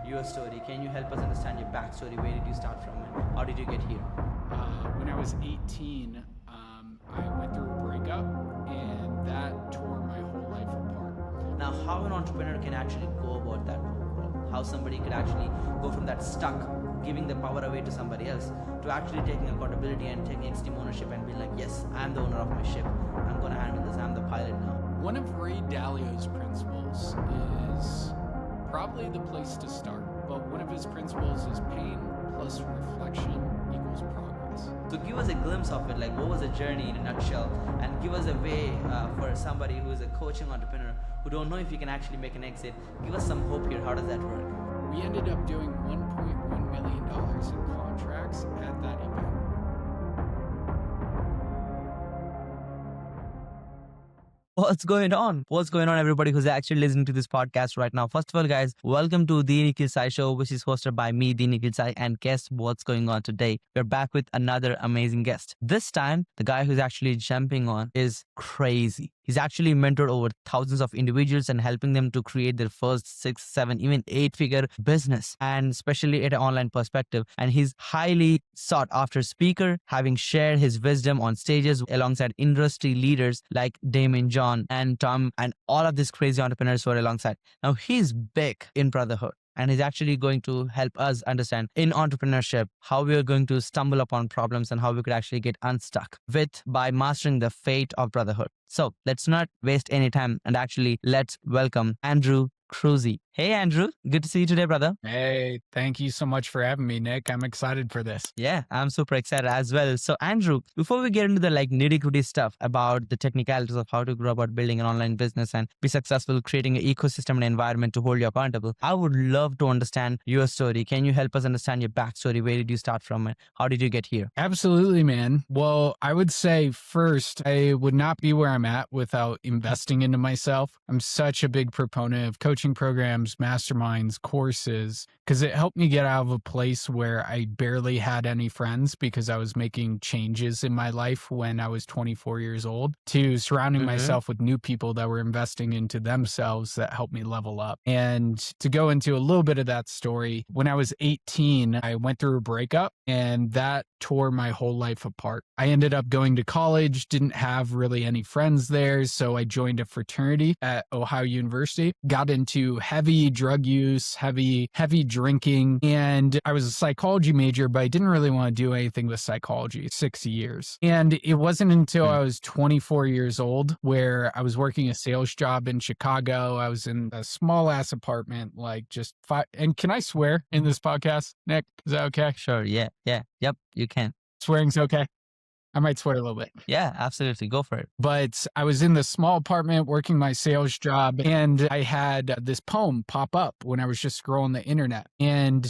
your story. Can you help us understand your backstory? Where did you start from and how did you get here? When I was 18, I went through a breakup, and that tore my whole life apart. Now, how an entrepreneur can actually go about that work? How somebody could actually go from that stuck, giving the power away to somebody else, to actually taking accountability and taking extreme ownership and being like, yes, I'm the owner of my ship. I'm going to handle this. I'm the pilot now. One of Ray Dalio's principles is probably the place to start, but one of his principles is pain plus reflection equals progress. So give us a glimpse of it, like what was the journey in a nutshell, and give us a way for somebody who is a coaching entrepreneur who don't know if you can actually make an exit. Give us some hope here. How does that work? We ended up doing $1.1 million in contracts at that event. What's going on? What's going on, everybody who's actually listening to this podcast right now? First of all, guys, welcome to the Nikhil Sai Show, which is hosted by me, the Nikhil Sai. And guess what's going on today? We're back with another amazing guest. This time, the guy who's actually jumping on is crazy. He's actually mentored over thousands of individuals and helping them to create their first 6, 7, even 8-figure business, and especially at an online perspective. And he's highly sought after speaker, having shared his wisdom on stages alongside industry leaders like Damon John and Tom and all of these crazy entrepreneurs who are alongside. Now he's big in brotherhood. And he's actually going to help us understand in entrepreneurship how we are going to stumble upon problems and how we could actually get unstuck by mastering the fate of brotherhood. So let's not waste any time and actually let's welcome Andrew Kroeze. Hey, Andrew. Good to see you today, brother. Hey, thank you so much for having me, Nick. I'm excited for this. Yeah, I'm super excited as well. So, Andrew, before we get into the nitty-gritty stuff about the technicalities of how to grow about building an online business and be successful creating an ecosystem and environment to hold you accountable, I would love to understand your story. Can you help us understand your backstory? Where did you start from and how did you get here? Absolutely, man. Well, I would say first, I would not be where I'm at without investing into myself. I'm such a big proponent of coaching programs, masterminds, courses, because it helped me get out of a place where I barely had any friends because I was making changes in my life when I was 24 years old, to surrounding myself with new people that were investing into themselves that helped me level up. And to go into a little bit of that story, when I was 18, I went through a breakup and that tore my whole life apart. I ended up going to college, didn't have really any friends there, so I joined a fraternity at Ohio University, got into heavy drug use, heavy drinking, and I was a psychology major, but I didn't really want to do anything with psychology. 6 years. And it wasn't until I was 24 years old where I was working a sales job in Chicago. I was in a small ass apartment, like just 5. And can I swear in this podcast, Nick? Is that okay? Sure. Yeah. Yep. You can. Swearing's okay. I might swear a little bit. Yeah, absolutely. Go for it. But I was in this small apartment working my sales job, and I had this poem pop up when I was just scrolling the internet. And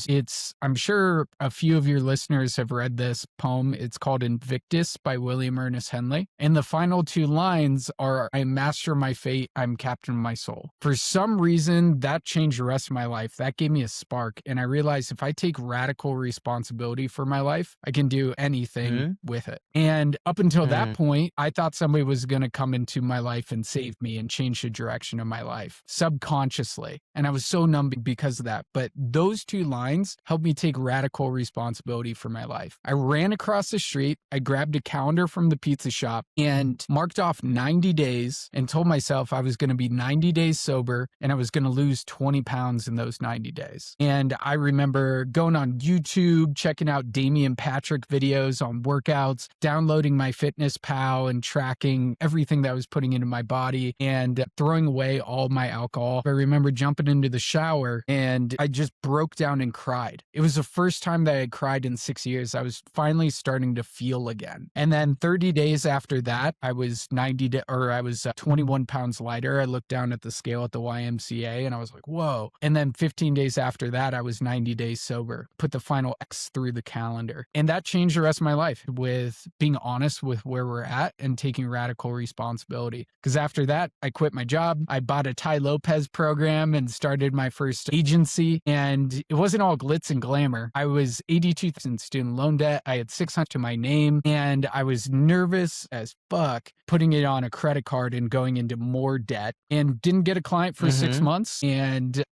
I'm sure a few of your listeners have read this poem. It's called Invictus by William Ernest Henley. And the final 2 lines are, I master my fate, I'm captain of my soul. For some reason, that changed the rest of my life. That gave me a spark. And I realized if I take radical responsibility for my life, I can do anything with it. And up until that point, I thought somebody was going to come into my life and save me and change the direction of my life subconsciously. And I was so numb because of that. But those 2 lines helped me take radical responsibility for my life. I ran across the street. I grabbed a calendar from the pizza shop and marked off 90 days and told myself I was going to be 90 days sober and I was going to lose 20 pounds in those 90 days. And I remember going on YouTube, checking out Damian Patrick videos on workouts, downloading my Fitness Pal and tracking everything that I was putting into my body and throwing away all my alcohol. I remember jumping into the shower and I just broke down and cried. It was the first time that I had cried in 6 years. I was finally starting to feel again. And then 30 days after that, I was 21 pounds lighter. I looked down at the scale at the YMCA and I was like, whoa. And then 15 days after that, I was 90 days sober. Put the final X through the calendar. And that changed the rest of my life with being being honest with where we're at and taking radical responsibility. Because after that, I quit my job. I bought a Tai Lopez program and started my first agency. And it wasn't all glitz and glamour. I was 82,000 student loan debt. I had 600 to my name, and I was nervous as fuck putting it on a credit card and going into more debt, and didn't get a client for 6 months.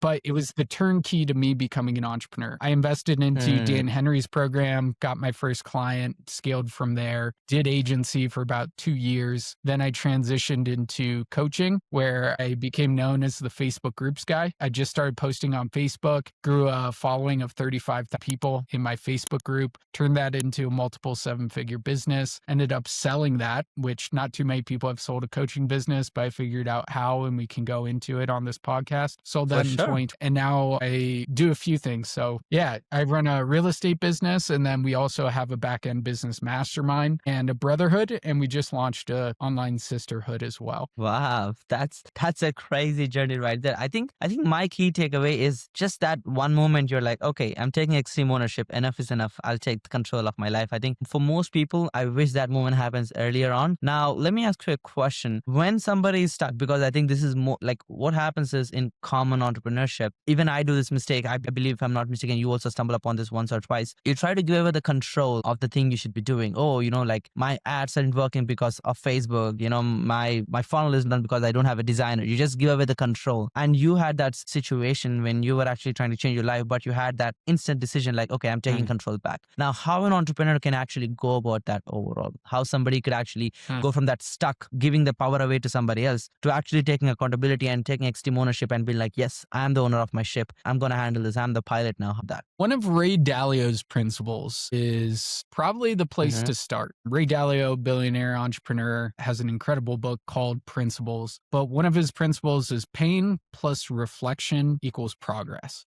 But it was the turnkey to me becoming an entrepreneur. I invested into Dan Henry's program, got my first client, scaled from there, did agency for about 2 years. Then I transitioned into coaching, where I became known as the Facebook groups guy. I just started posting on Facebook, grew a following of 35 people in my Facebook group, turned that into a multiple 7-figure business, ended up selling that, which not too many people have sold a coaching business, but I figured out how, and we can go into it on this podcast. Sold that in 20, and now I do a few things. So yeah, I run a real estate business, and then we also have a back-end business mastermind and a brotherhood, and we just launched a online sisterhood as well. Wow, that's a crazy journey right there. I think my key takeaway is just that one moment you're like, okay, I'm taking extreme ownership. Enough is enough. I'll take control of my life. I think for most people, I wish that moment happens earlier on. Now, let me ask you a question. When somebody is stuck, because I think this is more like what happens is in common entrepreneurship, even I do this mistake. I believe, if I'm not mistaken, you also stumble upon this once or twice. You try to give away the control of the thing you should be doing. Oh, like my ads aren't working because of Facebook. My funnel isn't done because I don't have a designer. You just give away the control. And you had that situation when you were actually trying to change your life, but you had that instant decision like, okay, I'm taking control back. Now, how an entrepreneur can actually go about that overall? How somebody could actually go from that stuck, giving the power away to somebody else, to actually taking accountability and taking extreme ownership and being like, yes, I'm the owner of my ship. I'm going to handle this. I'm the pilot now. That. One of Ray Dalio's principles is probably the place to start. Ray Dalio, billionaire entrepreneur, has an incredible book called Principles. But one of his principles is pain plus reflection equals progress.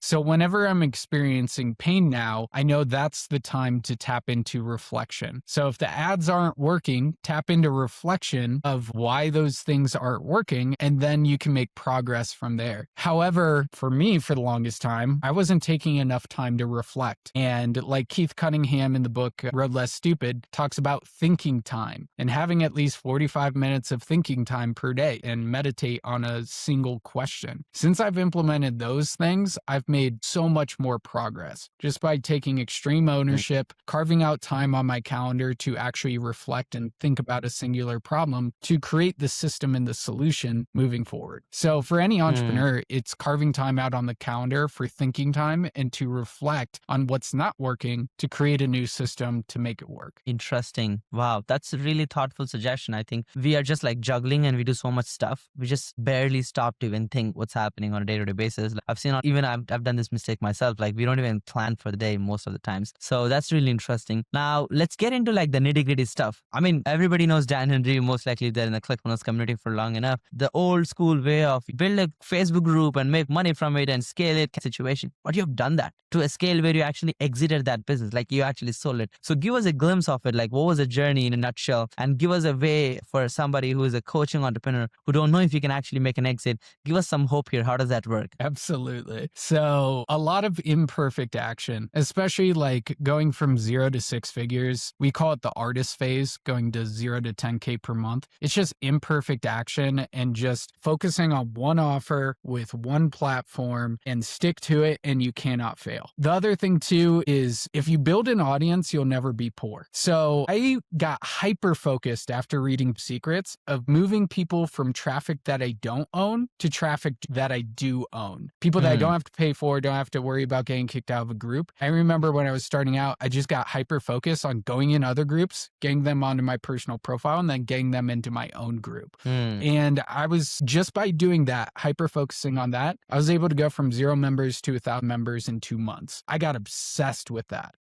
So whenever I'm experiencing pain now, I know that's the time to tap into reflection. So if the ads aren't working, tap into reflection of why those things aren't working, and then you can make progress from there. However, for me, for the longest time, I wasn't taking enough time to reflect. And like Keith Cunningham in the book Road Less Stupid talks about thinking time and having at least 45 minutes of thinking time per day and meditate on a single question. Since I've implemented those things, I've made so much more progress just by taking extreme ownership, carving out time on my calendar to actually reflect and think about a singular problem to create the system and the solution moving forward. So for any entrepreneur, it's carving time out on the calendar for thinking time and to reflect on what's not working to create a new system to make it work. Interesting. Wow. That's a really thoughtful suggestion. I think we are just like juggling and we do so much stuff. We just barely stop to even think what's happening on a day-to-day basis. Like I've seen, even I've done this mistake myself. Like we don't even plan for the day most of the times. So that's really interesting. Now let's get into like the nitty-gritty stuff. I mean, everybody knows Dan Henry. Most likely they're in the ClickFunnels community for long enough. The old school way of build a Facebook group and make money from it and scale it situation. But you've done that to a scale where you actually exited that business. Like you actually sold it. So give us a glimpse of it. Like what was the journey in a nutshell, and give us a way for somebody who is a coaching entrepreneur who don't know if you can actually make an exit. Give us some hope here. How does that work? Absolutely. So a lot of imperfect action, especially like going from 0 to 6 figures. We call it the artist phase, going to 0 to 10K per month. It's just imperfect action and just focusing on one offer with one platform and stick to it, and you cannot fail. The other thing too is if you build an audience, you'll never be poor. So I got hyper focused after reading Secrets of moving people from traffic that I don't own to traffic that I do own. People that I don't have to pay for, don't have to worry about getting kicked out of a group. I remember when I was starting out, I just got hyper focused on going in other groups, getting them onto my personal profile, and then getting them into my own group. And I was just by doing that, hyper focusing on that, I was able to go from 0 members to 1,000 members in 2 months. I got obsessed with that.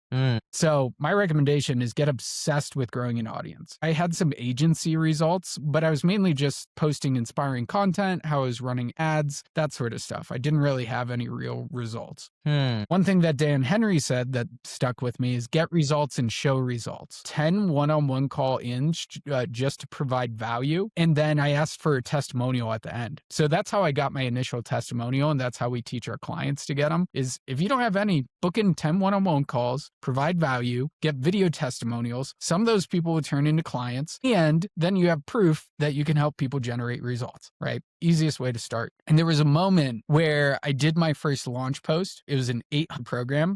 So my recommendation is get obsessed with growing an audience. I had some agency results, but I was mainly just posting inspiring content, how I was running ads, that sort of stuff. I didn't really have any real results. One thing that Dan Henry said that stuck with me is get results and show results. 10 one-on-one call-ins just to provide value. And then I asked for a testimonial at the end. So that's how I got my initial testimonial. And that's how we teach our clients to get them is if you don't have any, book in 10 one-on-one calls, provide value, get video testimonials. Some of those people would turn into clients, and then you have proof that you can help people generate results, right? Easiest way to start. And there was a moment where I did my first launch post. It was an 8 program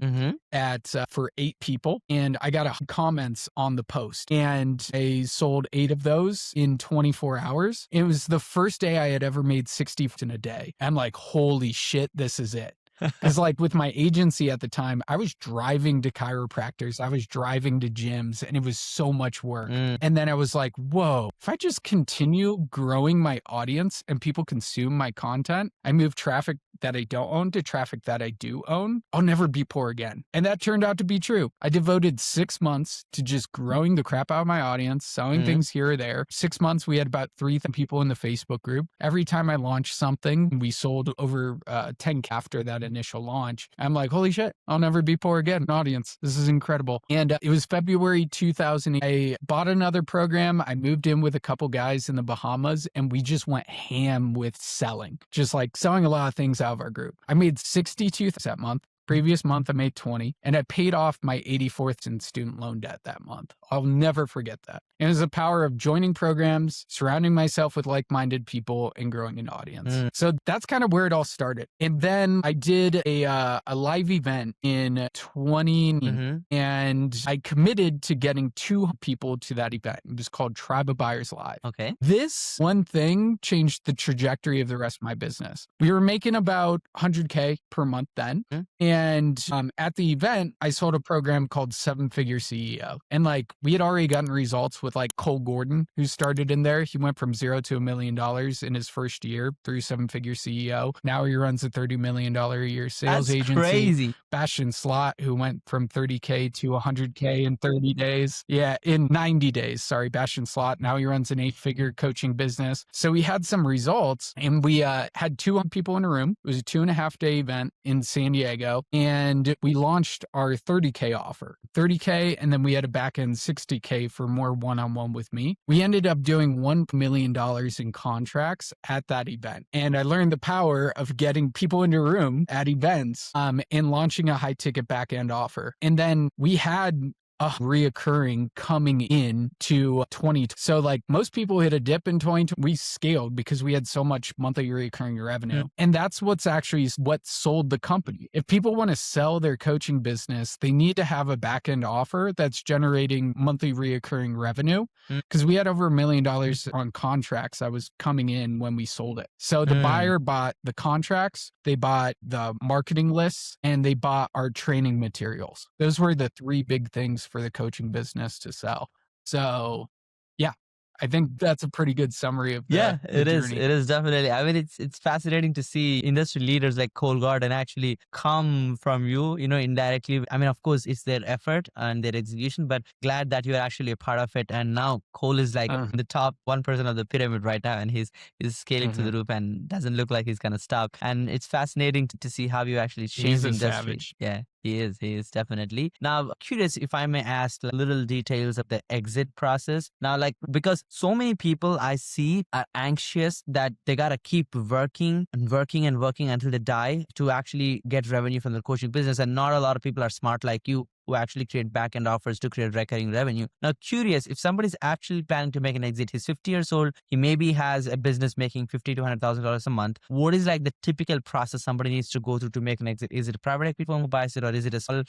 for 8 people. And I got comments on the post, and I sold 8 of those in 24 hours. It was the first day I had ever made 60 in a day. I'm like, holy shit, this is it. Because like with my agency at the time, I was driving to chiropractors, I was driving to gyms, and it was so much work. And then I was like, whoa, if I just continue growing my audience and people consume my content, I move traffic that I don't own to traffic that I do own, I'll never be poor again. And that turned out to be true. I devoted 6 months to just growing the crap out of my audience, selling things here or there. 6 months, we had about 3,000 people in the Facebook group. Every time I launched something, we sold over 10K after that initial launch. I'm like, holy shit, I'll never be poor again. Audience, this is incredible. And it was February 2000. I bought another program. I moved in with a couple guys in the Bahamas, and we just went ham with selling, just like selling a lot of things out of our group. I made 62 that month. Previous month, I made 20, and I paid off my 84th in student loan debt that month. I'll never forget that. And it was the power of joining programs, surrounding myself with like-minded people, and growing an audience. So that's kind of where it all started. And then I did a live event in 20, and I committed to getting 2 people to that event. It was called Tribe of Buyers Live. Okay. This one thing changed the trajectory of the rest of my business. We were making about 100K per month then. And at the event, I sold a program called 7-Figure CEO. And like, we had already gotten results with like Cole Gordon, who started in there. He went from 0 to $1 million in his first year through 7-Figure CEO. Now he runs a $30 million a year sales agency. Crazy. Bastian Slott, who went from 30K to 100K in 30 days. Yeah, in 90 days. Sorry, Bastian Slott. Now he runs an 8-figure coaching business. So we had some results, and we had 200 people in a room. It was a 2.5-day event in San Diego. And we launched our 30K offer, 30K. And then we had a back end 60K for more one-on-one with me. We ended up doing $1 million in contracts at that event. And I learned the power of getting people into a room at events and launching a high ticket back end offer. And then we had reoccurring coming in to 20. So like most people hit a dip in 2020. We scaled because we had so much monthly recurring revenue. And that's what sold the company. If people want to sell their coaching business, they need to have a back end offer that's generating monthly recurring revenue, because we had over $1 million on contracts that was coming in when we sold it. So the buyer bought the contracts, they bought the marketing lists, and they bought our training materials. Those were the 3 big things for the coaching business to sell. So yeah, I think that's a pretty good summary of the it is. journey. It is definitely. I mean, it's fascinating to see industry leaders like Cole Gordon actually come from you, indirectly. I mean, of course, it's their effort and their execution, but glad that you're actually a part of it. And now Cole is like the top 1% of the pyramid right now, and he's scaling to the roof and doesn't look like he's gonna stop. And it's fascinating to see how you actually change the industry. Savage. Yeah. He is definitely. Now, curious if I may ask little details of the exit process. Now, like, because so many people I see are anxious that they gotta keep working and working and working until they die to actually get revenue from the coaching business. And not a lot of people are smart like you, who actually create back-end offers to create recurring revenue. Now, curious, if somebody's actually planning to make an exit, he's 50 years old, he maybe has a business making $50,000 to $100,000 a month. What is like the typical process somebody needs to go through to make an exit? Is it a private equity firm who buys it, or is it a small,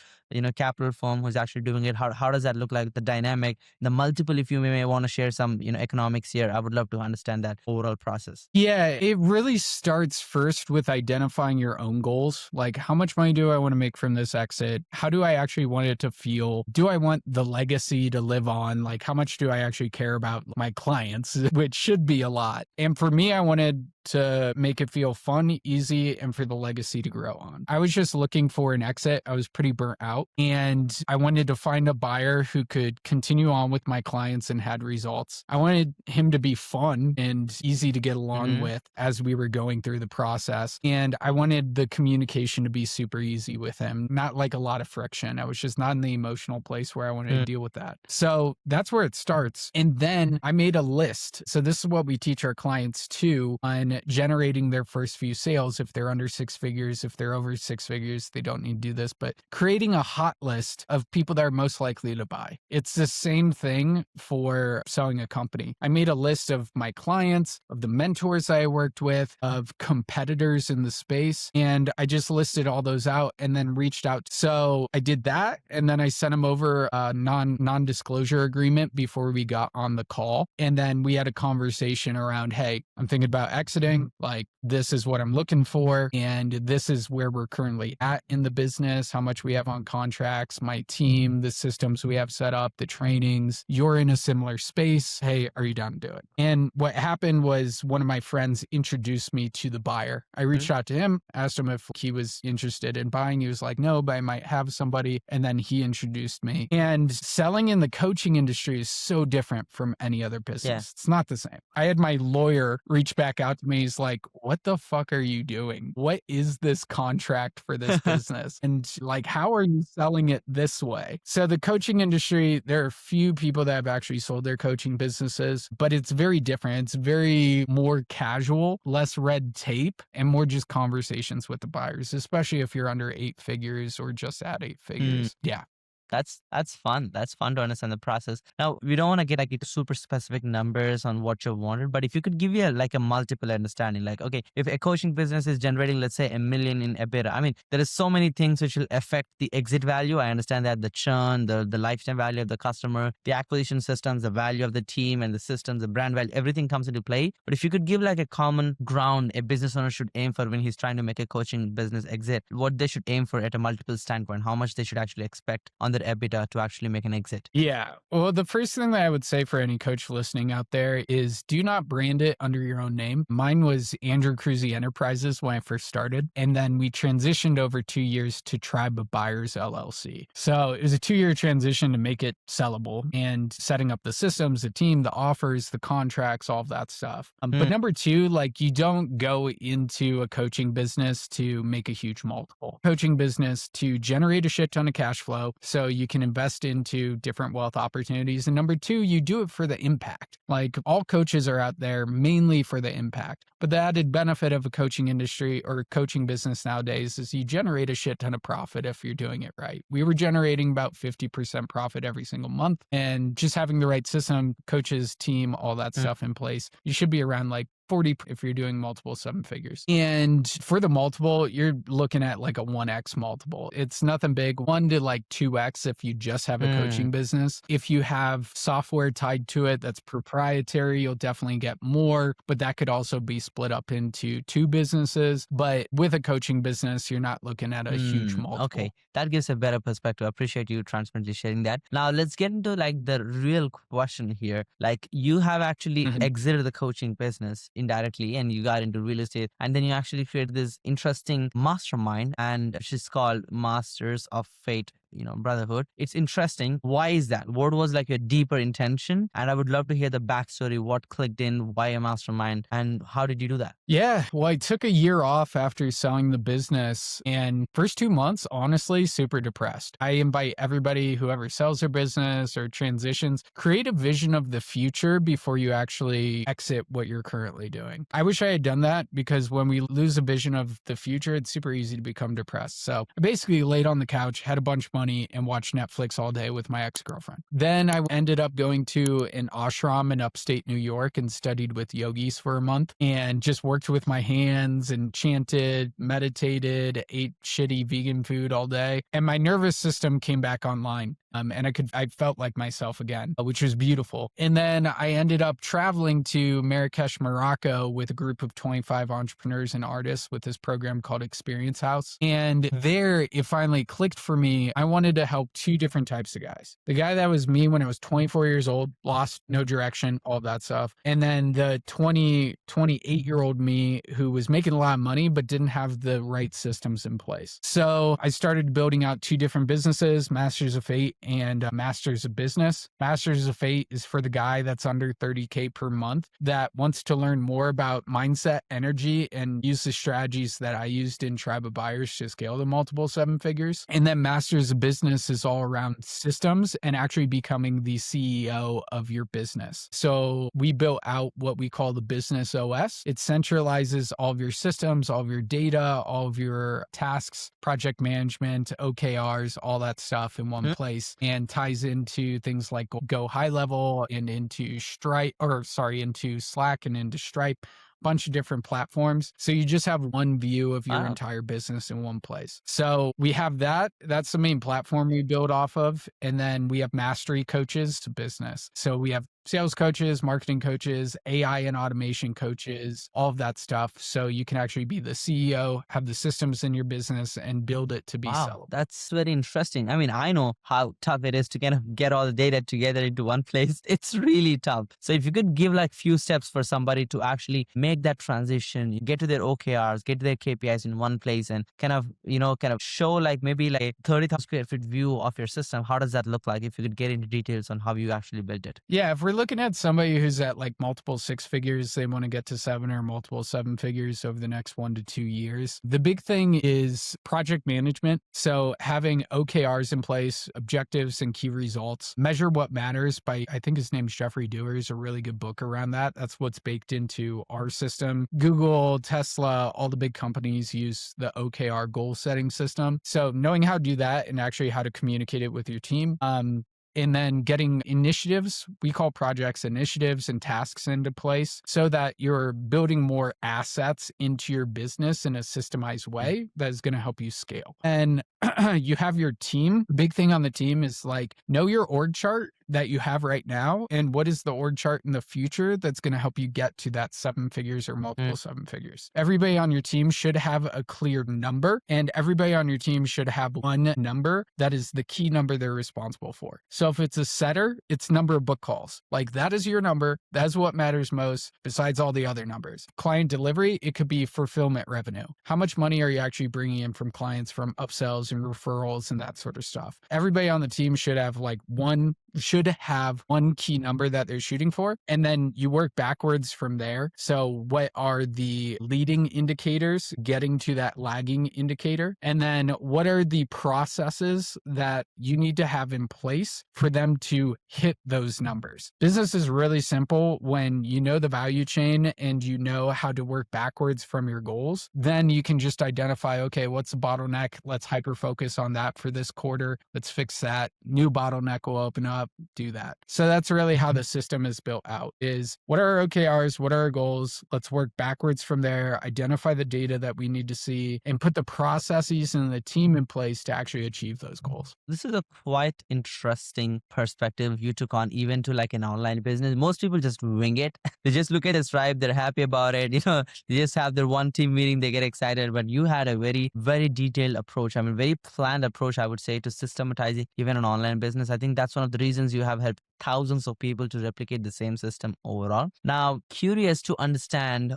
capital firm who's actually doing it? How does that look like, the dynamic, the multiple? If you may want to share some, economics here, I would love to understand that overall process. Yeah, it really starts first with identifying your own goals. Like, how much money do I want to make from this exit? How do I actually want it to feel? Do I want the legacy to live on? Like, how much do I actually care about my clients, which should be a lot. And for me, I wanted to make it feel fun, easy, and for the legacy to grow on. I was just looking for an exit. I was pretty burnt out, and I wanted to find a buyer who could continue on with my clients and had results. I wanted him to be fun and easy to get along with as we were going through the process. And I wanted the communication to be super easy with him, not like a lot of friction. I was just not in the emotional place where I wanted to deal with that. So that's where it starts. And then I made a list. So this is what we teach our clients too on then generating their first few sales. If they're under 6 figures, if they're over 6 figures, they don't need to do this, but creating a hot list of people that are most likely to buy. It's the same thing for selling a company. I made a list of my clients, of the mentors I worked with, of competitors in the space, and I just listed all those out and then reached out. So I did that, and then I sent them over a non-disclosure agreement before we got on the call. And then we had a conversation around, hey, I'm thinking about exiting. Like, this is what I'm looking for, and this is where we're currently at in the business, how much we have on contracts, my team, the systems we have set up, the trainings. You're in a similar space. Hey, are you down to do it? And what happened was one of my friends introduced me to the buyer. I reached out to him, asked him if he was interested in buying. He was like, no, but I might have somebody. And then he introduced me. And selling in the coaching industry is so different from any other business. Yeah. It's not the same. I had my lawyer reach back out to me. He's like, what the fuck are you doing? What is this contract for this business? And like, how are you selling it this way? So the coaching industry, there are few people that have actually sold their coaching businesses, but it's very different. It's very more casual, less red tape, and more just conversations with the buyers, especially if you're under 8 figures or just at 8 figures. Yeah. That's fun. That's fun to understand the process. Now, we don't want to get like into super specific numbers on what you wanted, but if you could give you a multiple understanding, like, okay, if a coaching business is generating, let's say, $1 million in EBITDA, I mean, there is so many things which will affect the exit value. I understand that the churn, the lifetime value of the customer, the acquisition systems, the value of the team and the systems, the brand value, everything comes into play. But if you could give like a common ground a business owner should aim for when he's trying to make a coaching business exit, what they should aim for at a multiple standpoint, how much they should actually expect on their EBITDA to actually make an exit? Yeah. Well, the first thing that I would say for any coach listening out there is do not brand it under your own name. Mine was Andrew Kroeze Enterprises when I first started. And then we transitioned over 2 years to Tribe of Buyers LLC. So it was a 2-year transition to make it sellable and setting up the systems, the team, the offers, the contracts, all of that stuff. But number 2, like, you don't go into a coaching business to make a huge multiple. Coaching business to generate a shit ton of cash flow so you can invest into different wealth opportunities. And number 2, you do it for the impact. Like, all coaches are out there mainly for the impact. But the added benefit of a coaching industry or coaching business nowadays is you generate a shit ton of profit if you're doing it right. We were generating about 50% profit every single month, and just having the right system, coaches, team, all that stuff in place, you should be around like 40 if you're doing multiple 7 figures. And for the multiple, you're looking at like a 1x multiple. It's nothing big. 1 to like 2x if you just have a coaching business. If you have software tied to it that's proprietary, you'll definitely get more, but that could also be split up into 2 businesses. But with a coaching business, you're not looking at a huge multiple. Okay, that gives a better perspective. I appreciate you transparently sharing that. Now let's get into like the real question here. Like, you have actually exited the coaching business indirectly and you got into real estate, and then you actually created this interesting mastermind, and she's called Masters of Fate, Brotherhood. It's interesting. Why is that? What was like your deeper intention? And I would love to hear the backstory, what clicked in, why a mastermind, and how did you do that? Yeah, well, I took a year off after selling the business, and first 2 months, honestly, super depressed. I invite everybody, whoever sells their business or transitions, create a vision of the future before you actually exit what you're currently doing. I wish I had done that, because when we lose a vision of the future, it's super easy to become depressed. So I basically laid on the couch, had a bunch of money, and watched Netflix all day with my ex-girlfriend. Then I ended up going to an ashram in upstate New York and studied with yogis for a month and just worked with my hands and chanted, meditated, ate shitty vegan food all day. And my nervous system came back online. And I felt like myself again, which was beautiful. And then I ended up traveling to Marrakesh, Morocco with a group of 25 entrepreneurs and artists with this program called Experience House. And there it finally clicked for me. I wanted to help 2 different types of guys. The guy that was me when I was 24 years old, lost no direction, all that stuff. And then the 28-year-old me who was making a lot of money, but didn't have the right systems in place. So I started building out 2 different businesses, Masters of Fate and Masters of Business. Masters of Fate is for the guy that's under 30K per month that wants to learn more about mindset, energy, and use the strategies that I used in Tribe of Buyers to scale to multiple seven figures. And then Masters of Business is all around systems and actually becoming the CEO of your business. So we built out what we call the Business OS. It centralizes all of your systems, all of your data, all of your tasks, project management, OKRs, all that stuff in one place, and ties into things like Go High Level and into into Slack and into Stripe. Bunch of different platforms. So you just have one view of your entire business in one place. So we have that. That's the main platform we build off of. And then we have mastery coaches to business. So we have sales coaches, marketing coaches, AI and automation coaches, all of that stuff. So you can actually be the CEO, have the systems in your business and build it to be sellable. That's very interesting. I mean, I know how tough it is to kind of get all the data together into one place. It's really tough. So if you could give like few steps for somebody to actually make that transition, get to their OKRs, get to their KPIs in one place and kind of show like maybe like a 30,000 square feet view of your system. How does that look like? If you could get into details on how you actually built it. Yeah, if we're looking at somebody who's at like multiple six figures, they want to get to seven or multiple seven figures over the next 1 to 2 years. The big thing is project management. So having OKRs in place, objectives and key results, measure what matters by, I think his name's Jeffrey Dewar's a really good book around that. That's what's baked into our system. Google, Tesla, all the big companies use the OKR goal setting system. So knowing how to do that and actually how to communicate it with your team. And then getting initiatives, we call projects initiatives and tasks into place so that you're building more assets into your business in a systemized way that is going to help you scale. And you have your team. The big thing on the team is like, know your org chart that you have right now and what is the org chart in the future that's going to help you get to that seven figures or multiple seven figures. Everybody on your team should have a clear number and everybody on your team should have one number that is the key number they're responsible for. So if it's a setter, it's number of book calls. Like that is your number. That's what matters most besides all the other numbers. Client delivery, it could be fulfillment revenue. How much money are you actually bringing in from clients from upsells and referrals and that sort of stuff? Everybody on the team should have one key number that they're shooting for. And then you work backwards from there. So what are the leading indicators getting to that lagging indicator? And then what are the processes that you need to have in place for them to hit those numbers? Business is really simple when you know the value chain and you know how to work backwards from your goals. Then you can just identify, okay, what's the bottleneck? Let's hyper focus on that for this quarter. Let's fix that. New bottleneck will open up. Do that. So that's really how the system is built out is what are our OKRs? What are our goals? Let's work backwards from there, identify the data that we need to see and put the processes and the team in place to actually achieve those goals. This is a quite interesting perspective you took on even to like an online business. Most people just wing it. They just look at a Stripe. They're happy about it. They just have their one team meeting. They get excited, but you had a very, very detailed approach. I mean, very planned approach, I would say, to systematizing even an online business. I think that's one of the reasons you have helped thousands of people to replicate the same system overall. Now, curious to understand,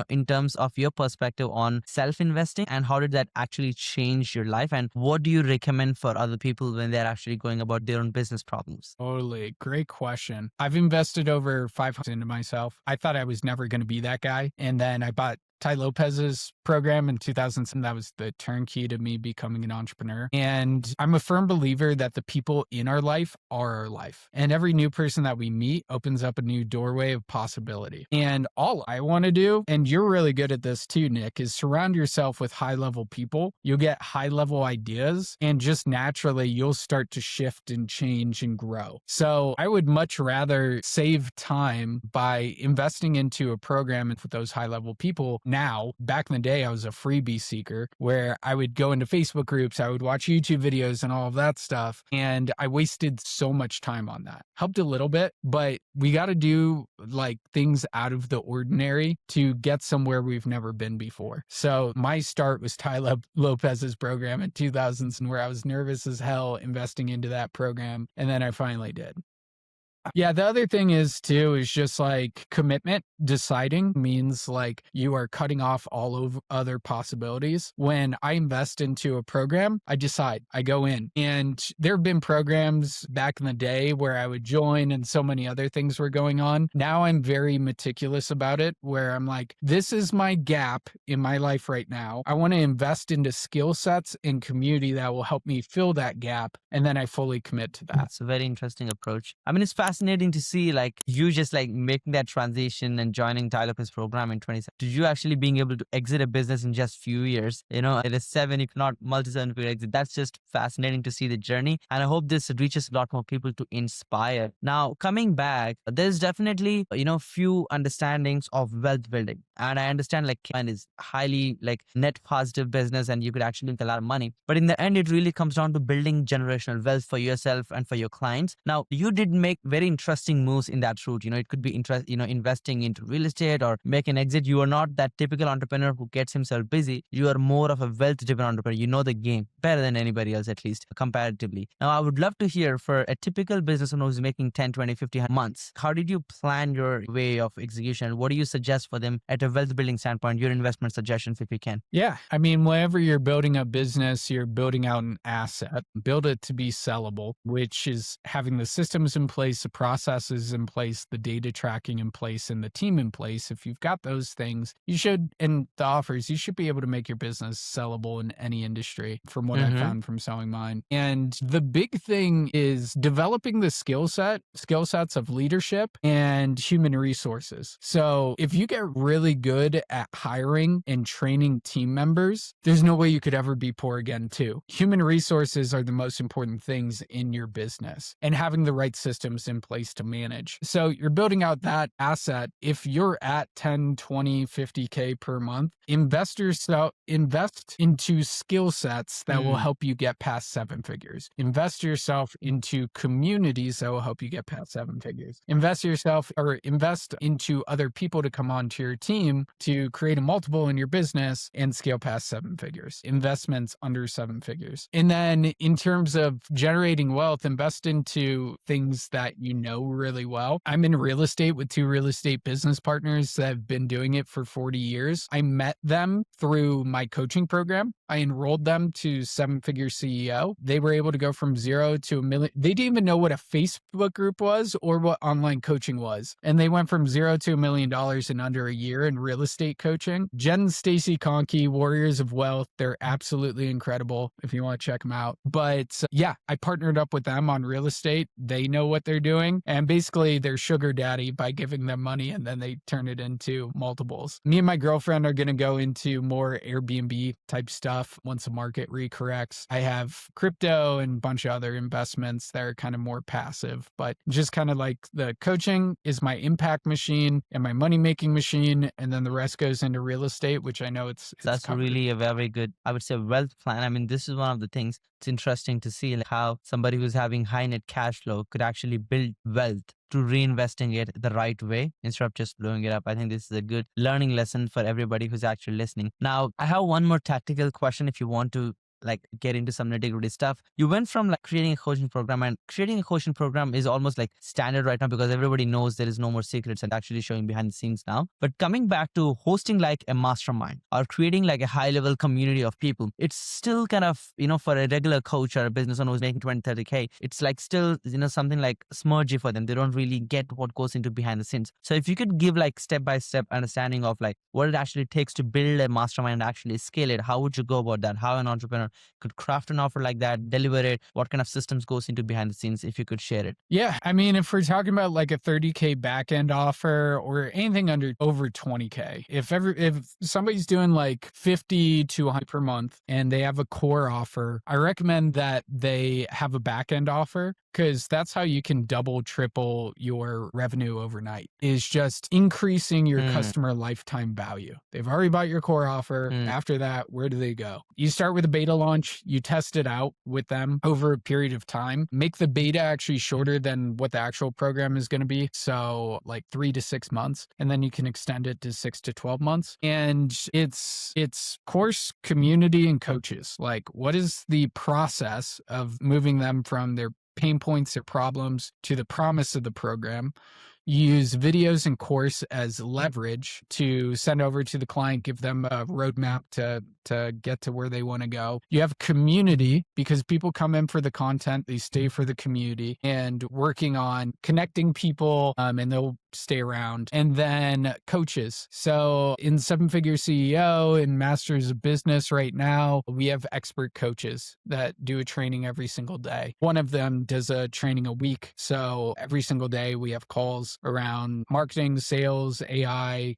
in terms of your perspective on self-investing and how did that actually change your life and what do you recommend for other people when they're actually going about their own business problems? Totally. Great question. I've invested over $500 into myself. I thought I was never going to be that guy. And then I bought Tai Lopez's program in 2007. That was the turnkey to me becoming an entrepreneur. And I'm a firm believer that the people in our life are our life. And every new person that we meet opens up a new doorway of possibility. And all I want to do, and you're really good at this too, Nick, is surround yourself with high-level people. You'll get high-level ideas and just naturally you'll start to shift and change and grow. So I would much rather save time by investing into a program with those high-level people. Now, back in the day, I was a freebie seeker where I would go into Facebook groups, I would watch YouTube videos and all of that stuff. And I wasted so much time on that. Helped a little bit, but we got to do like things out of the ordinary to get somewhere we've never been before. So my start was Tai Lopez's program in 2000s where I was nervous as hell investing into that program. And then I finally did. Yeah, the other thing is too, is just like commitment. Deciding means like you are cutting off all of other possibilities. When I invest into a program, I decide, I go in. And there have been programs back in the day where I would join and so many other things were going on. Now I'm very meticulous about it, where I'm like, this is my gap in my life right now. I want to invest into skill sets and community that will help me fill that gap. And then I fully commit to that. That's a very interesting approach. I mean, it's fascinating to see like you just like making that transition and joining Tyler His program in 2017 to you actually being able to exit a business in just few years. It is 7, if not multi-7 figure exit. That's just fascinating to see the journey. And I hope this reaches a lot more people to inspire. Now, coming back, there's definitely, few understandings of wealth building. And I understand like mine is highly like net positive business and you could actually make a lot of money. But in the end, it really comes down to building generational wealth for yourself and for your clients. Now, you did make very interesting moves in that route. It could be investing into real estate or make an exit. You are not that typical entrepreneur who gets himself busy. You are more of a wealth driven entrepreneur. You know the game better than anybody else, at least comparatively. Now, I would love to hear for a typical business owner who's making 10, 20, 50 months, how did you plan your way of execution? What do you suggest for them at a wealth building standpoint, your investment suggestions if you can? Yeah. I mean, whenever you're building a business, you're building out an asset, build it to be sellable, which is having the systems in place, the processes in place, the data tracking in place, and the team in place. If you've got those things, you should, and the offers, you should be able to make your business sellable in any industry from what I found from selling mine. And the big thing is developing the skill sets of leadership and human resources. So if you get really good at hiring and training team members, there's no way you could ever be poor again too. Human resources are the most important things in your business and having the right systems in place to manage. So you're building out that asset. If you're at 10, 20, 50K per month, invest into skill sets that will help you get past 7 figures. Invest yourself into communities that will help you get past 7 figures. Invest into other people to come onto your team to create a multiple in your business and scale past 7 figures. Investments under 7 figures. And then in terms of generating wealth, invest into things that you know really well. I'm in real estate with 2 real estate business partners that have been doing it for 40 years. I met them through my coaching program. I enrolled them to 7-figure CEO. They were able to go from 0 to $1 million. They didn't even know what a Facebook group was or what online coaching was. And they went from 0 to $1 million in under a year in real estate coaching. Jen and Stacy Conkey, Warriors of Wealth. They're absolutely incredible if you want to check them out. But yeah, I partnered up with them on real estate. They know what they're doing. And basically they're sugar daddy by giving them money and then they turn it into multiples. Me and my girlfriend are going to go into more Airbnb type stuff once the market recorrects. I have crypto and a bunch of other investments that are kind of more passive, but just kind of like the coaching is my impact machine and my money making machine. And then the rest goes into real estate, which I know it's That's covered. really a very good, I would say, wealth plan. I mean, this is one of the things. It's interesting to see like how somebody who's having high net cash flow could actually build wealth to reinvesting it the right way instead of just blowing it up. I think this is a good learning lesson for everybody who's actually listening. Now, I have one more tactical question if you want to like get into some nitty-gritty stuff. You went from like creating a coaching program, and creating a coaching program is almost like standard right now because everybody knows there is no more secrets and actually showing behind the scenes now. But coming back to hosting like a mastermind or creating like a high-level community of people, it's still kind of, for a regular coach or a business owner who's making 20, 30K, it's like still, something like smudgy for them. They don't really get what goes into behind the scenes. So if you could give like step-by-step understanding of like what it actually takes to build a mastermind and actually scale it, how would you go about that? How an entrepreneur could craft an offer like that, deliver it, what kind of systems goes into behind the scenes, if you could share it? Yeah. I mean, if we're talking about like a 30K backend offer or anything over 20K, if somebody's doing like 50 to 100 per month and they have a core offer, I recommend that they have a backend offer because that's how you can double, triple your revenue overnight, is just increasing your customer lifetime value. They've already bought your core offer. After that, where do they go? You start with a beta launch, you test it out with them over a period of time, make the beta actually shorter than what the actual program is going to be. So like 3 to 6 months, and then you can extend it to 6 to 12 months. And it's course, community, and coaches. Like, what is the process of moving them from their pain points or problems to the promise of the program. You use videos and course as leverage to send over to the client, give them a roadmap to get to where they want to go. You have community because people come in for the content, they stay for the community, and working on connecting people, and they'll stay around. And then coaches. So in Seven Figure CEO and Masters of Business right now, we have expert coaches that do a training every single day. One of them does a training a week. So every single day we have calls around marketing, sales, AI,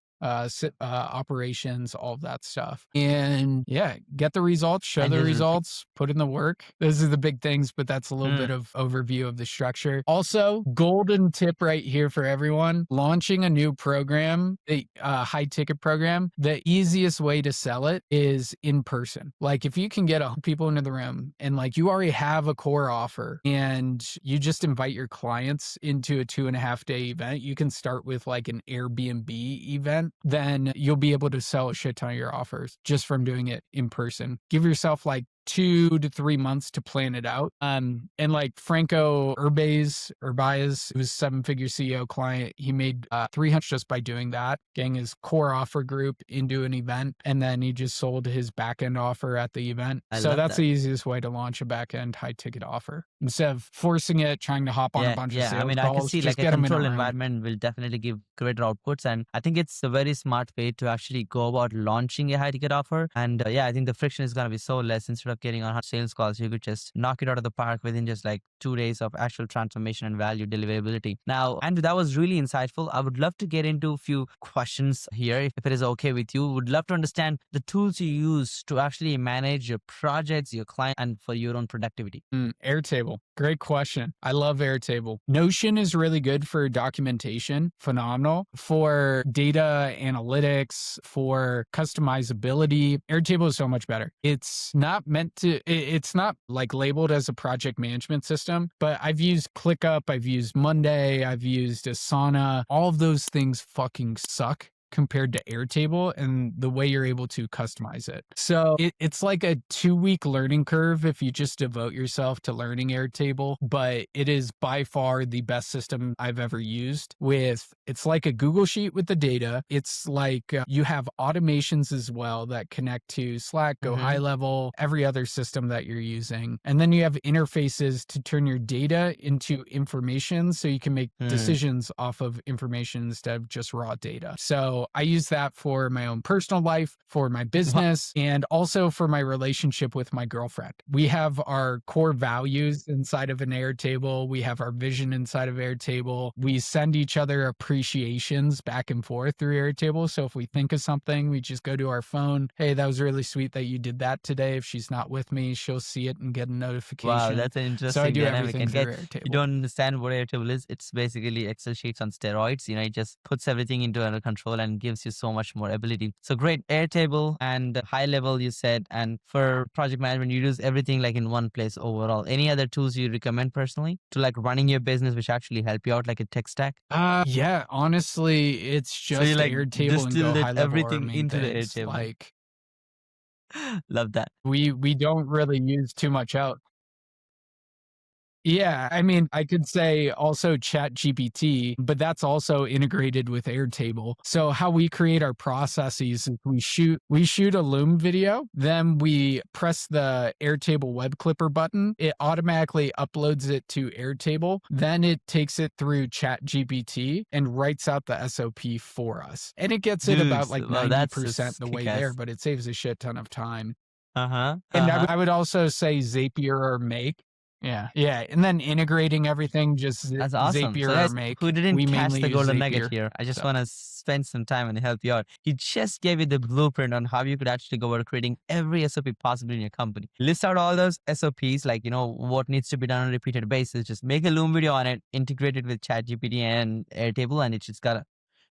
operations, all of that stuff. And yeah, get the results, show And the this is results, put in the work. Those are the big things, but that's a little bit of overview of the structure. Also, golden tip right here for everyone, launching a new program, a high ticket program, the easiest way to sell it is in person. Like if you can get people into the room and like you already have a core offer and you just invite your clients into a 2.5 day event, you can start with like an Airbnb event, then you'll be able to sell a shit ton of your offers just from doing it in person. Give yourself like 2 to 3 months to plan it out. And like Franco Urbaez, who's Seven Figure CEO client, he made 300 just by doing that, getting his core offer group into an event, and then he just sold his back end offer at the event. So that's the easiest way to launch a back end high ticket offer instead of forcing it, trying to hop on a bunch of sales I mean, calls. I can see like a controlled environment will definitely give greater outputs, and I think it's a very smart way to actually go about launching a high ticket offer. And I think the friction is going to be so less. Instead of getting on sales calls, you could just knock it out of the park within just like 2 days of actual transformation and value deliverability. Now, Andrew, that was really insightful. I would love to get into a few questions here, if it is okay with you. Would love to understand the tools you use to actually manage your projects, your client, and for your own productivity. Airtable. Great question. I love Airtable. Notion is really good for documentation. Phenomenal. For data analytics, for customizability, Airtable is so much better. It's not like labeled as a project management system, but I've used ClickUp, I've used Monday, I've used Asana. All of those things fucking suck compared to Airtable and the way you're able to customize it. So it's like a 2-week learning curve if you just devote yourself to learning Airtable, but it is by far the best system I've ever used. It's like a Google Sheet with the data. It's like you have automations as well that connect to Slack, Go High Level, every other system that you're using. And then you have interfaces to turn your data into information so you can make decisions off of information instead of just raw data. So I use that for my own personal life, for my business, and also for my relationship with my girlfriend. We have our core values inside of an Airtable. We have our vision inside of Airtable. We send each other appreciations back and forth through Airtable. So if we think of something, we just go to our phone. Hey, that was really sweet that you did that today. If she's not with me, she'll see it and get a notification. Wow, that's an interesting So I do dynamic. everything through Airtable. You don't understand what Airtable is. It's basically Excel sheets on steroids. It just puts everything into under control and gives you so much more ability. So great. Airtable and high level, you said. And for project management, you use everything like in one place overall. Any other tools you recommend personally to like running your business, which actually help you out, like a tech stack? Yeah, honestly, it's just So you like Airtable and Go High Level everything into the Airtable. Like, love that. We don't really use too much out. Yeah, I mean, I could say also ChatGPT, but that's also integrated with Airtable. So how we create our processes is we shoot a Loom video, then we press the Airtable web clipper button. It automatically uploads it to Airtable. Then it takes it through ChatGPT and writes out the SOP for us. And it gets it about like 90% the way there, but it saves a shit ton of time. And I would also say Zapier or Make. Yeah. And then integrating everything, just that's awesome. Zapier So guys, or Make. who didn't catch the golden nugget Zapier, here? I just want to spend some time and help you out. He just gave you the blueprint on how you could actually go about creating every SOP possible in your company. List out all those SOPs, like, what needs to be done on a repeated basis. Just make a Loom video on it, integrate it with ChatGPT and Airtable, and it's just got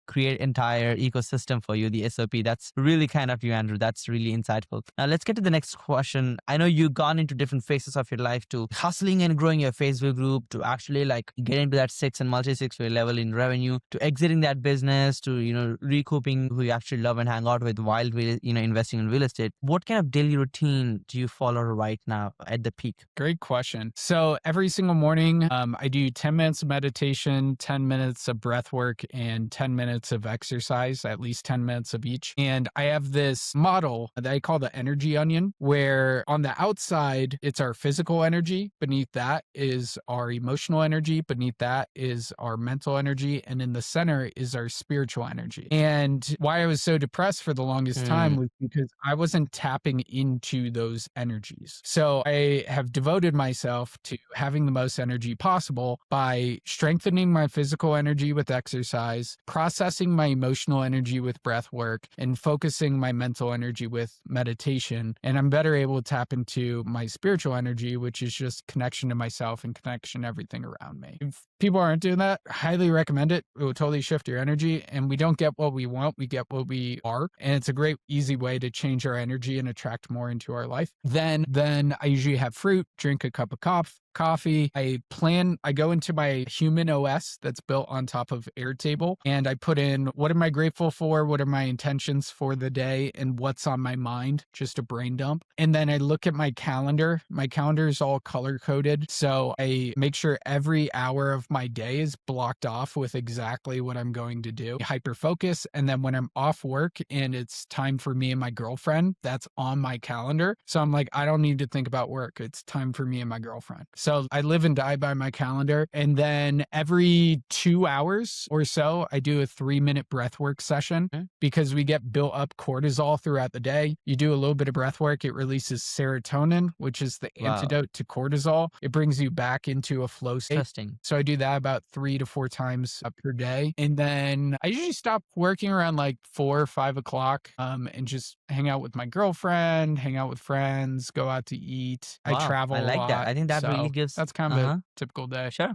create entire ecosystem for you, the SOP. That's really kind of you, Andrew. That's really insightful. Now let's get to the next question. I know you've gone into different phases of your life, to hustling and growing your Facebook group, to actually like getting to that six and multi-six figure level in revenue, to exiting that business, to, recouping who you actually love and hang out with while, investing in real estate. What kind of daily routine do you follow right now at the peak? Great question. So every single morning, I do 10 minutes of meditation, 10 minutes of breath work, and 10 minutes of exercise, at least 10 minutes of each. And I have this model that I call the energy onion, where on the outside, it's our physical energy. Beneath that is our emotional energy. Beneath that is our mental energy. And in the center is our spiritual energy. And why I was so depressed for the longest time was because I wasn't tapping into those energies. So I have devoted myself to having the most energy possible by strengthening my physical energy with exercise, processing my emotional energy with breath work, and focusing my mental energy with meditation. And I'm better able to tap into my spiritual energy, which is just connection to myself and connection to everything around me. If people aren't doing that, I highly recommend it. It will totally shift your energy. And we don't get what we want, we get what we are. And it's a great, easy way to change our energy and attract more into our life. Then I usually have fruit, drink a cup of coffee. I go into my human OS that's built on top of Airtable, and I put in what am I grateful for, what are my intentions for the day, and what's on my mind, just a brain dump. And then I look at my calendar. My calendar is all color coded, so I make sure every hour of my day is blocked off with exactly what I'm going to do. Hyper focus, and then when I'm off work and it's time for me and my girlfriend, that's on my calendar. So I'm like, I don't need to think about work. It's time for me and my girlfriend. So I live and die by my calendar. And then every 2 hours or so, I do a 3-minute breath work session because we get built up cortisol throughout the day. You do a little bit of breath work, it releases serotonin, which is the antidote to cortisol. It brings you back into a flow state. Interesting. So I do that about 3 to 4 times per day. And then I usually stop working around like 4 or 5 o'clock and just hang out with my girlfriend, hang out with friends, go out to eat. Wow, I travel I like a lot. that. I think that so really gives. that's kind of a typical day. Sure.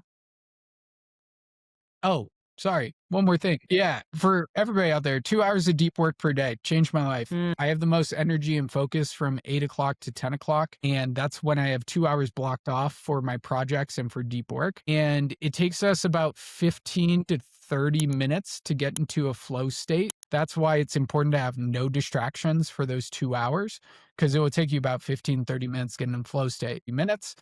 Oh, sorry. One more thing. Yeah. For everybody out there, 2 hours of deep work per day changed my life. I have the most energy and focus from 8 o'clock to 10 o'clock. And that's when I have 2 hours blocked off for my projects and for deep work. And it takes us about 15 to 30 minutes to get into a flow state. That's why it's important to have no distractions for those 2 hours, because it will take you about 15, 30 minutes getting in flow state.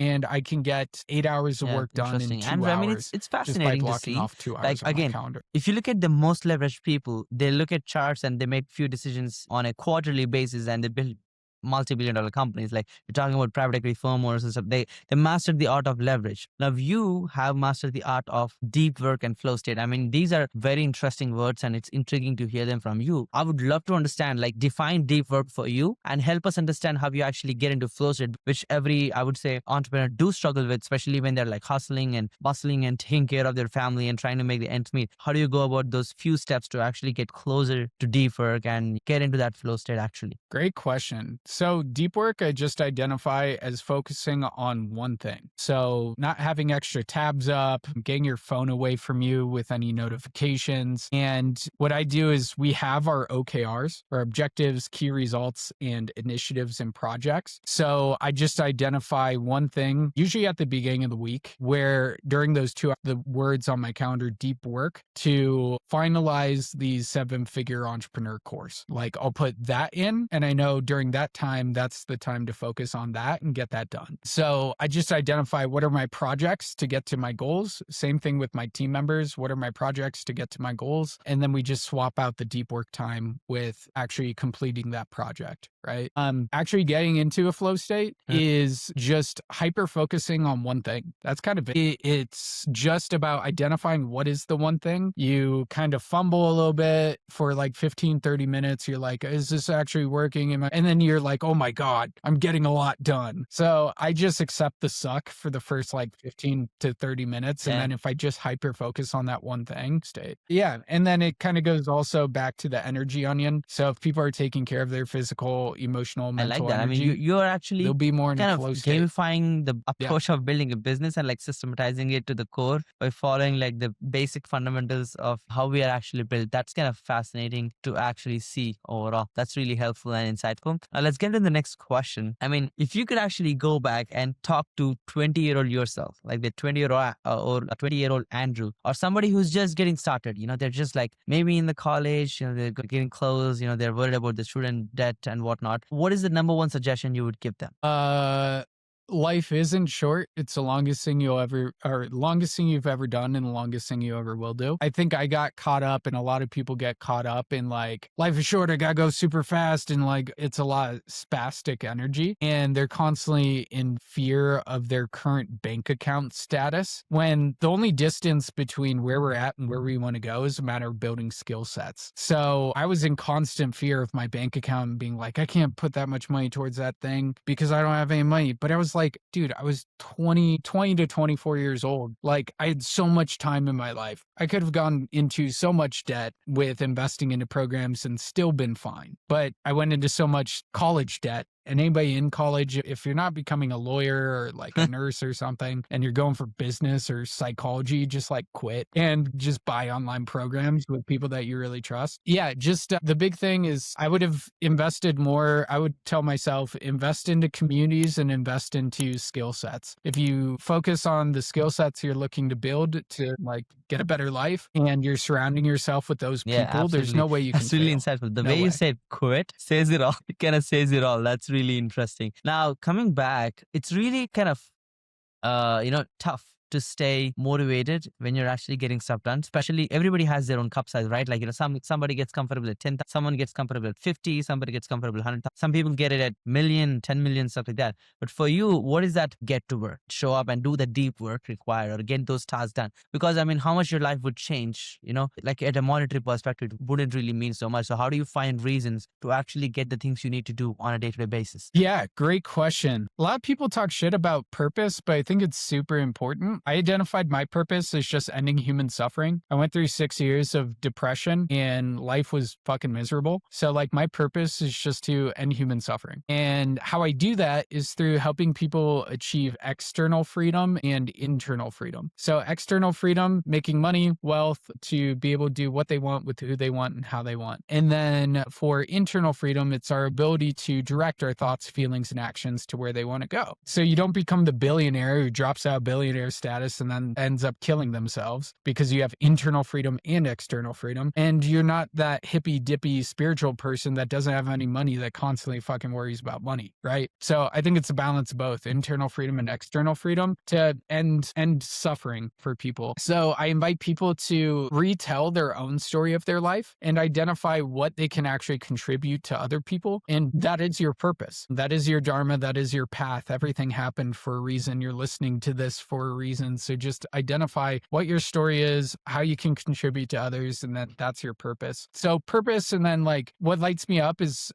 And I can get 8 hours of work done in 2 And hours. I mean, it's just by fascinating to blocking see. off 2 hours Like, on my again, calendar. if you look at the most leveraged people, they look at charts and they make few decisions on a quarterly basis, and they build multi-billion-dollar companies. Like you're talking about private equity firm owners and stuff. They mastered the art of leverage. Now you have mastered the art of deep work and flow state. I mean, these are very interesting words, and it's intriguing to hear them from you. I would love to understand, like, define deep work for you and help us understand how you actually get into flow state, which every, I would say, entrepreneur do struggle with, especially when they're like hustling and bustling and taking care of their family and trying to make the ends meet. How do you go about those few steps to actually get closer to deep work and get into that flow state actually? Great question. So deep work, I just identify as focusing on one thing. So not having extra tabs up, getting your phone away from you with any notifications. And what I do is we have our OKRs, our objectives, key results, and initiatives and projects. So I just identify one thing, usually at the beginning of the week, where during those 2 the words on my calendar, deep work, to finalize the 7-figure entrepreneur course. Like I'll put that in, and I know during that time, that's the time to focus on that and get that done. So I just identify what are my projects to get to my goals. Same thing with my team members. What are my projects to get to my goals? And then we just swap out the deep work time with actually completing that project, right? Actually getting into a flow state is just hyper focusing on one thing. That's kind of it. It's just about identifying what is the one thing. You kind of fumble a little bit for like 15, 30 minutes. You're like, is this actually working? And then you're like, oh my God, I'm getting a lot done. So I just accept the suck for the first like 15 to 30 minutes. And then if I just hyper focus on that one thing, state. Yeah. And then it kind of goes also back to the energy onion. So if people are taking care of their physical physical, emotional, I mental like that. I mean, energy, you're actually they'll be more in a kind of flow state. gamifying the Yeah. approach of building a business and like systematizing it to the core by following like the basic fundamentals of how we are actually built. That's kind of fascinating to actually see overall. That's really helpful and insightful. Let's get to the next question. I mean, if you could actually go back and talk to 20-year-old yourself, like the 20-year-old or a 20-year-old Andrew, or somebody who's just getting started, they're just like maybe in the college, they're getting close, they're worried about the student debt and whatnot. What is the number one suggestion you would give them? Life isn't short. It's the longest thing you've ever done and the longest thing you ever will do. I think I got caught up, and a lot of people get caught up in like, life is short, I gotta go super fast, and like it's a lot of spastic energy, and they're constantly in fear of their current bank account status, when the only distance between where we're at and where we want to go is a matter of building skill sets. So I was in constant fear of my bank account and being like, I can't put that much money towards that thing because I don't have any money. But I was like, dude, I was 20 to 24 years old. Like, I had so much time in my life. I could have gone into so much debt with investing into programs and still been fine. But I went into so much college debt. And anybody in college, if you're not becoming a lawyer or like a nurse or something, and you're going for business or psychology, just like quit and just buy online programs with people that you really trust. Yeah, just the big thing is I would have invested more. I would tell myself, invest into communities and invest into skill sets. If you focus on the skill sets you're looking to build to like get a better life, and you're surrounding yourself with those people, absolutely. There's no way you can That's really fail. insightful. The No way you way. said quit says it all. It kind of says it all. That's really interesting. Now, coming back, it's really kind of tough to stay motivated when you're actually getting stuff done. Especially, everybody has their own cup size, right? Like, somebody gets comfortable at 10, someone gets comfortable at 50, somebody gets comfortable at 100. Some people get it at million, 10 million, stuff like that. But for you, what is that get to work? Show up and do the deep work required or get those tasks done. Because I mean, how much your life would change, like at a monetary perspective, wouldn't really mean so much. So how do you find reasons to actually get the things you need to do on a day-to-day basis? Yeah, great question. A lot of people talk shit about purpose, but I think it's super important. I identified my purpose as just ending human suffering. I went through 6 years of depression and life was fucking miserable. So like my purpose is just to end human suffering. And how I do that is through helping people achieve external freedom and internal freedom. So external freedom, making money, wealth, to be able to do what they want with who they want and how they want. And then for internal freedom, it's our ability to direct our thoughts, feelings, and actions to where they want to go. So you don't become the billionaire who drops out billionaire status and then ends up killing themselves, because you have internal freedom and external freedom. And you're not that hippy dippy spiritual person that doesn't have any money that constantly fucking worries about money, right? So I think it's a balance of both internal freedom and external freedom to end suffering for people. So I invite people to retell their own story of their life and identify what they can actually contribute to other people. And that is your purpose. That is your dharma. That is your path. Everything happened for a reason. You're listening to this for a reason. So just identify what your story is, how you can contribute to others, and then that's your purpose. So purpose, and then like what lights me up is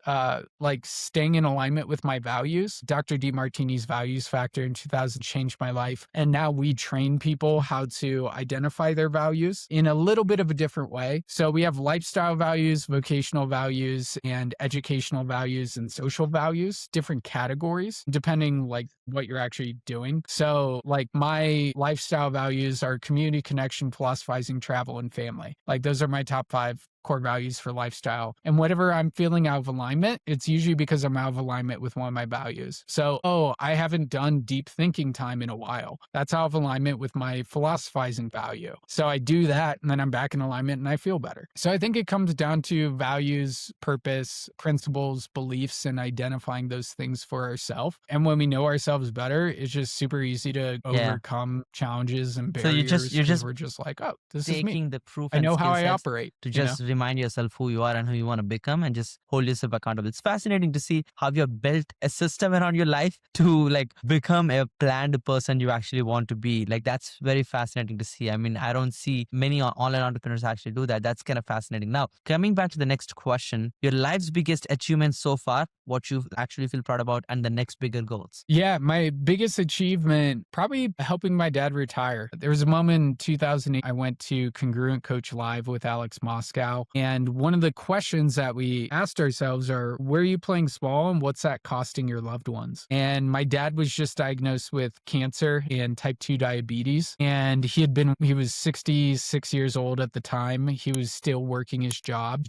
like staying in alignment with my values. Dr. Demartini's values factor in 2000 changed my life. And now we train people how to identify their values in a little bit of a different way. So we have lifestyle values, vocational values, and educational values and social values, different categories, depending like what you're actually doing. So like my lifestyle values are community, connection, philosophizing, travel, and family. Like those are my top 5 core values for lifestyle. And whatever I'm feeling out of alignment, it's usually because I'm out of alignment with one of my values. So, I haven't done deep thinking time in a while. That's out of alignment with my philosophizing value. So I do that, and then I'm back in alignment and I feel better. So I think it comes down to values, purpose, principles, beliefs, and identifying those things for ourselves. And when we know ourselves better, it's just super easy to overcome challenges and barriers. So you're just we're just like, this is me. taking the proof I and know how I skill sets operate. to just remind yourself who you are and who you want to become, and just hold yourself accountable. It's fascinating to see how you've built a system around your life to like become a planned person you actually want to be. Like, that's very fascinating to see. I mean, I don't see many online entrepreneurs actually do that. That's kind of fascinating. Now, coming back to the next question, your life's biggest achievement so far, what you actually feel proud about, and the next bigger goals. Yeah, my biggest achievement, probably helping my dad retire. There was a moment in 2008, I went to Congruent Coach Live with Alex Moscow, now. And one of the questions that we asked ourselves are, where are you playing small and what's that costing your loved ones? And my dad was just diagnosed with cancer and type 2 diabetes. And he was 66 years old at the time. He was still working his job.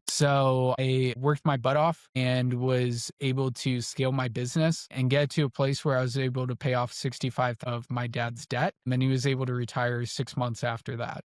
So I worked my butt off and was able to scale my business and get to a place where I was able to pay off 65 of my dad's debt. And then he was able to retire 6 months after that.